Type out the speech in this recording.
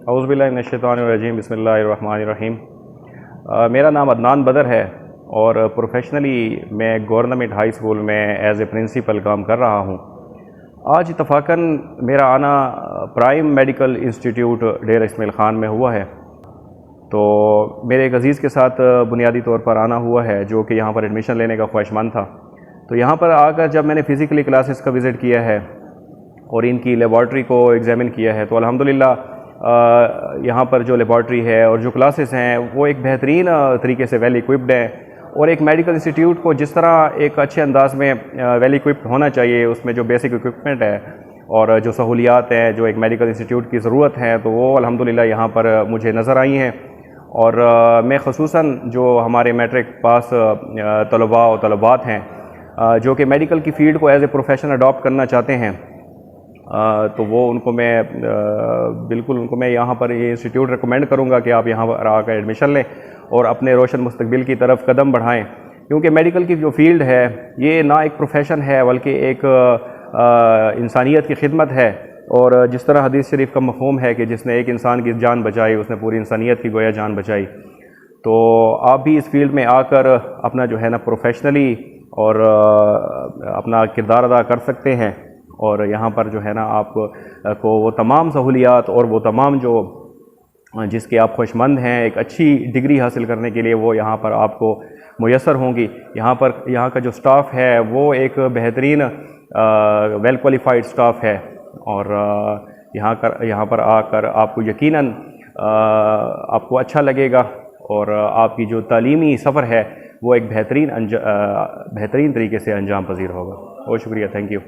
اعوذ باللہ من الشیطان الرجیم، بسم اللہ الرحمن الرحیم۔ میرا نام عدنان بدر ہے اور پروفیشنلی میں گورنمنٹ ہائی اسکول میں ایز اے پرنسپل کام کر رہا ہوں۔ آج اتفاقاً میرا آنا prime medical institute Dera Ismail Khan میں ہوا ہے، تو میرے ایک عزیز کے ساتھ بنیادی طور پر آنا ہوا ہے جو کہ یہاں پر ایڈمیشن لینے کا خواہش مند تھا۔ تو یہاں پر آ کر جب میں نے فزیکلی کلاسز کا وزٹ کیا ہے اور ان کی لیبارٹری کو ایگزامن کیا ہے تو الحمدللہ یہاں پر جو لیبارٹری ہے اور جو کلاسز ہیں وہ ایک بہترین طریقے سے ویل ایکوپڈ ہیں، اور ایک میڈیکل انسٹیٹیوٹ کو جس طرح ایک اچھے انداز میں ویل ایکوپڈ ہونا چاہیے، اس میں جو بیسک ایکوپمنٹ ہے اور جو سہولیات ہیں جو ایک میڈیکل انسٹیٹیوٹ کی ضرورت ہیں تو وہ الحمدللہ یہاں پر مجھے نظر آئی ہیں۔ اور میں خصوصاً جو ہمارے میٹرک پاس طلباء و طلبات ہیں جو کہ میڈیکل کی فیلڈ کو ایز اے پروفیشن اڈاپٹ کرنا چاہتے ہیں، تو وہ ان کو میں بالکل ان کو میں یہاں پر یہ انسٹیٹیوٹ ریکمینڈ کروں گا کہ آپ یہاں پر آ کر ایڈمیشن لیں اور اپنے روشن مستقبل کی طرف قدم بڑھائیں، کیونکہ میڈیکل کی جو فیلڈ ہے یہ نہ ایک پروفیشن ہے بلکہ ایک انسانیت کی خدمت ہے، اور جس طرح حدیث شریف کا مفہوم ہے کہ جس نے ایک انسان کی جان بچائی اس نے پوری انسانیت کی گویا جان بچائی۔ تو آپ بھی اس فیلڈ میں آ کر اپنا جو ہے نا پروفیشنلی اور اپنا کردار ادا کر سکتے ہیں، اور یہاں پر جو ہے نا آپ کو وہ تمام سہولیات اور وہ تمام جو جس کے آپ خوش مند ہیں ایک اچھی ڈگری حاصل کرنے کے لیے وہ یہاں پر آپ کو میسر ہوں گی۔ یہاں کا جو سٹاف ہے وہ ایک بہترین ویل کوالیفائڈ سٹاف ہے، اور یہاں پر آ کر آپ کو یقیناً آپ کو اچھا لگے گا، اور آپ کی جو تعلیمی سفر ہے وہ ایک بہترین طریقے سے انجام پذیر ہوگا۔ بہت شکریہ، تھینک یو۔